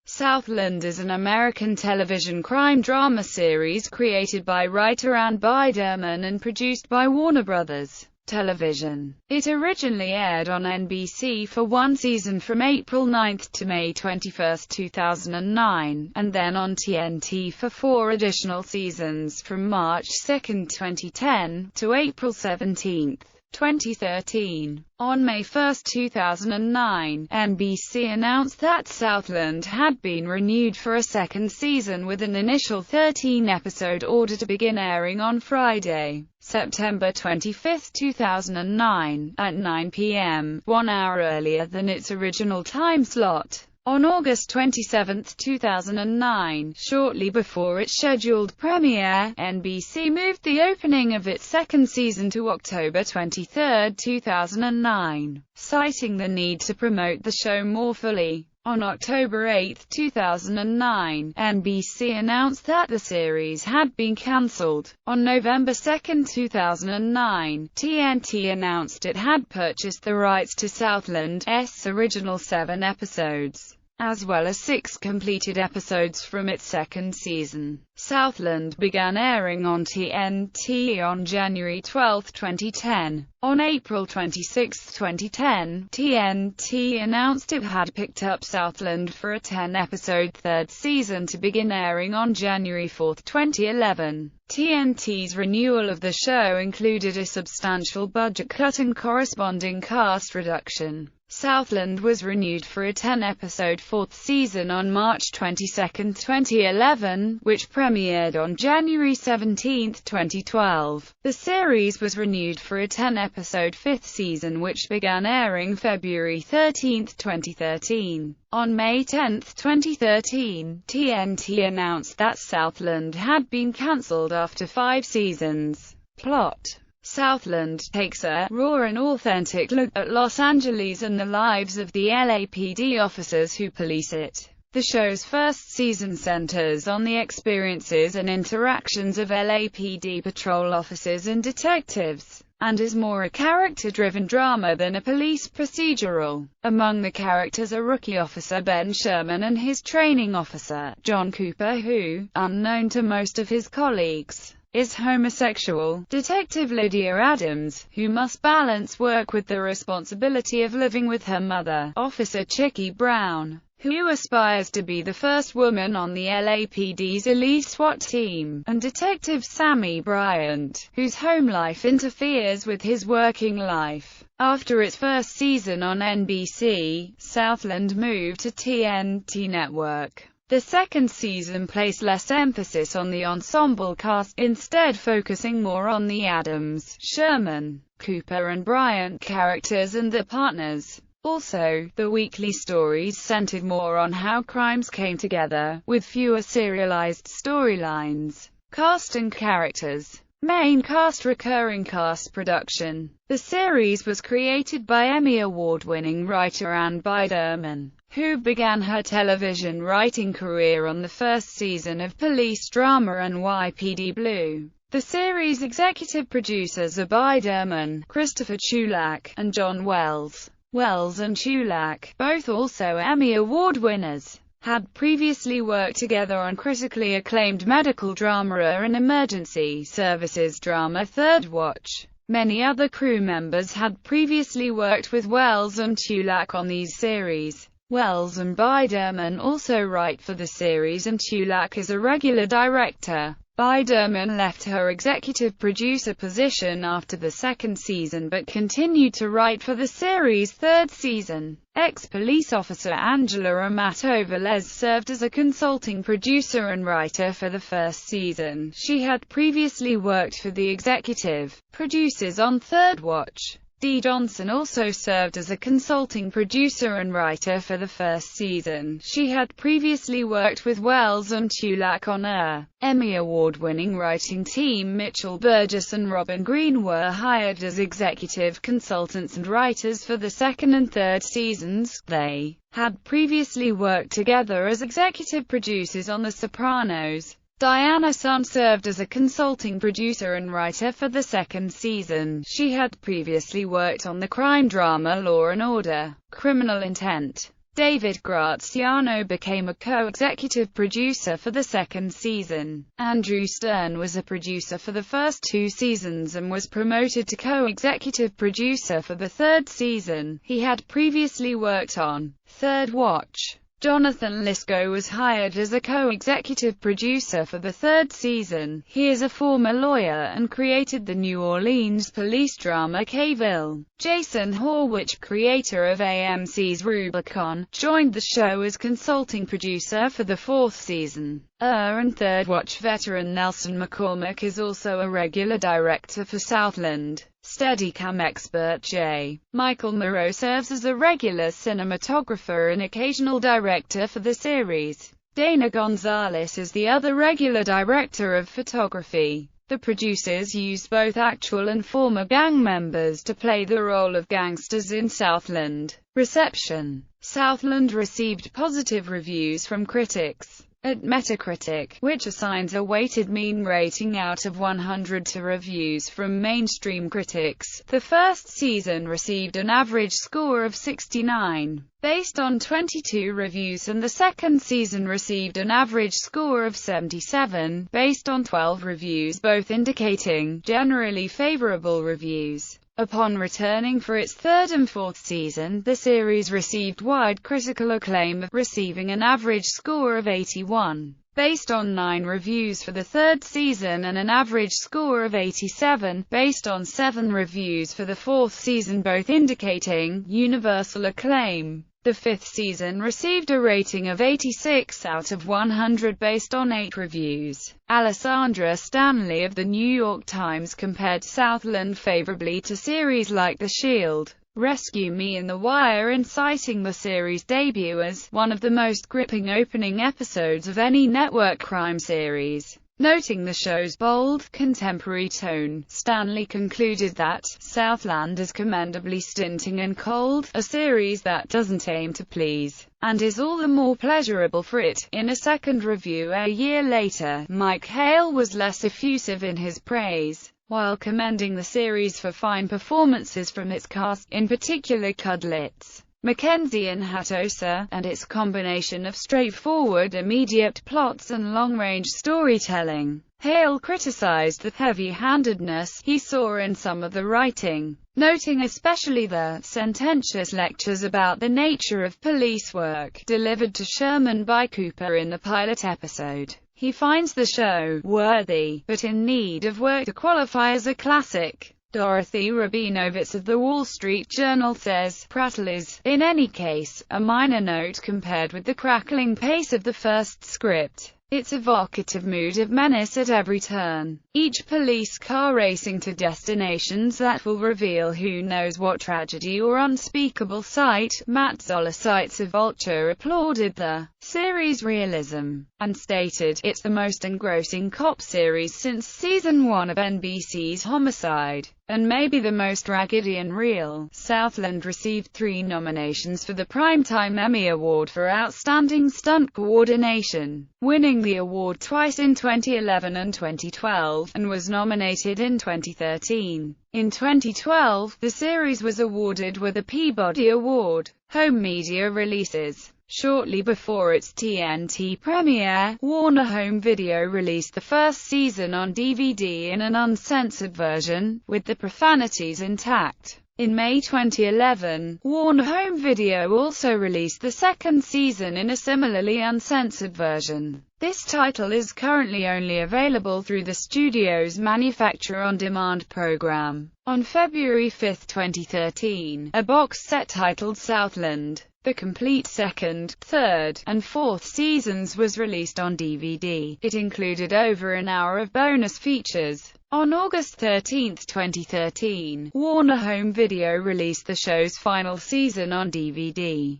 Southland is an American television crime drama series created by writer Ann Biderman and produced by Warner Brothers Television. It originally aired on NBC for one season from April 9 to May 21, 2009, and then on TNT for 4 additional seasons from March 2, 2010, to April 17, 2013. On May 1, 2009, NBC announced that Southland had been renewed for a second season with an initial 13-episode order to begin airing on Friday, September 25, 2009, at 9 p.m., 1 hour earlier than its original time slot. On August 27, 2009, shortly before its scheduled premiere, NBC moved the opening of its second season to October 23, 2009, citing the need to promote the show more fully. On October 8, 2009, NBC announced that the series had been cancelled. On November 2, 2009, TNT announced it had purchased the rights to Southland's original 7 episodes, as well as 6 completed episodes from its second season. Southland began airing on TNT on January 12, 2010. On April 26, 2010, TNT announced it had picked up Southland for a 10-episode third season to begin airing on January 4, 2011. TNT's renewal of the show included a substantial budget cut and corresponding cast reduction. Southland was renewed for a 10-episode fourth season on March 22, 2011, which premiered on January 17, 2012. The series was renewed for a 10-episode fifth season which began airing February 13, 2013. On May 10, 2013, TNT announced that Southland had been cancelled after 5 seasons. Plot: Southland takes a raw and authentic look at Los Angeles and the lives of the LAPD officers who police it. The show's first season centers on the experiences and interactions of LAPD patrol officers and detectives, and is more a character-driven drama than a police procedural. Among the characters are rookie officer Ben Sherman and his training officer, John Cooper, who, unknown to most of his colleagues, is homosexual, Detective Lydia Adams, who must balance work with the responsibility of living with her mother, Officer Chicky Brown, who aspires to be the first woman on the LAPD's elite SWAT team, and Detective Sammy Bryant, whose home life interferes with his working life. After its first season on NBC, Southland moved to TNT Network. The second season placed less emphasis on the ensemble cast, instead focusing more on the Adams, Sherman, Cooper and Bryant characters and their partners. Also, the weekly stories centered more on how crimes came together, with fewer serialized storylines. Cast and characters. Main cast. Recurring cast. Production. The series was created by Emmy Award-winning writer Ann Biderman, who began her television writing career on the first season of police drama NYPD Blue. The series' executive producers are Biderman, Christopher Chulack, and John Wells. Wells and Chulack, both also Emmy Award winners, had previously worked together on critically acclaimed medical drama and emergency services drama Third Watch. Many other crew members had previously worked with Wells and Chulack on these series. Wells and Biderman also write for the series, and Chulack is a regular director. Biderman left her executive producer position after the second season but continued to write for the series' third season. Ex-police officer Angela Amato-Velez served as a consulting producer and writer for the first season. She had previously worked for the executive producers on Third Watch. Dee Johnson also served as a consulting producer and writer for the first season. She had previously worked with Wells and Chulack on her Emmy Award-winning writing team. Mitchell Burgess and Robin Green were hired as executive consultants and writers for the second and third seasons. They had previously worked together as executive producers on The Sopranos. Diana Sun served as a consulting producer and writer for the second season. She had previously worked on the crime drama Law and Order: Criminal Intent. David Graziano became a co-executive producer for the second season. Andrew Stern was a producer for the first 2 seasons and was promoted to co-executive producer for the third season. He had previously worked on Third Watch. Jonathan Lisco was hired as a co-executive producer for the third season. He is a former lawyer and created the New Orleans police drama K-ville. Jason Horwich, creator of AMC's Rubicon, joined the show as consulting producer for the fourth season. And Third Watch veteran Nelson McCormick is also a regular director for Southland. Steadicam expert J. Michael Moreau serves as a regular cinematographer and occasional director for the series. Dana Gonzalez is the other regular director of photography. The producers used both actual and former gang members to play the role of gangsters in Southland. Reception. Southland received positive reviews from critics. At Metacritic, which assigns a weighted mean rating out of 100 to reviews from mainstream critics, the first season received an average score of 69, based on 22 reviews, and the second season received an average score of 77, based on 12 reviews, both indicating generally favorable reviews. Upon returning for its third and fourth season, the series received wide critical acclaim, receiving an average score of 81, based on 9 reviews for the third season, and an average score of 87, based on 7 reviews for the fourth season, both indicating universal acclaim. The fifth season received a rating of 86 out of 100 based on 8 reviews. Alessandra Stanley of The New York Times compared Southland favorably to series like The Shield, Rescue Me and The Wire, and citing the series' debut as one of the most gripping opening episodes of any network crime series. Noting the show's bold, contemporary tone, Stanley concluded that Southland is commendably stinting and cold, a series that doesn't aim to please, and is all the more pleasurable for it. In a second review a year later, Mike Hale was less effusive in his praise, while commending the series for fine performances from its cast, in particular Cudlitz, Mackenzie and Hatosa, and its combination of straightforward immediate plots and long-range storytelling. Hale criticized the heavy-handedness he saw in some of the writing, noting especially the sententious lectures about the nature of police work delivered to Sherman by Cooper in the pilot episode. He finds the show worthy, but in need of work to qualify as a classic. Dorothy Rabinovitz of The Wall Street Journal says, "Prattle is, in any case, a minor note compared with the crackling pace of the first script. Its evocative mood of menace at every turn, each police car racing to destinations that will reveal who knows what tragedy or unspeakable sight." Matt Zoller cites a Vulture applauded the series' realism, and stated, "It's the most engrossing cop series since season 1 of NBC's Homicide, and maybe the most raggedy and real." Southland received 3 nominations for the Primetime Emmy Award for Outstanding Stunt Coordination, winning the award twice in 2011 and 2012, and was nominated in 2013. In 2012, the series was awarded with a Peabody Award. Home media releases. Shortly before its TNT premiere, Warner Home Video released the first season on DVD in an uncensored version, with the profanities intact. In May 2011, Warner Home Video also released the second season in a similarly uncensored version. This title is currently only available through the studio's manufacture-on-demand program. On February 5, 2013, a box set titled Southland, the complete second, third, and fourth seasons was released on DVD. It included over an hour of bonus features. On August 13, 2013, Warner Home Video released the show's final season on DVD.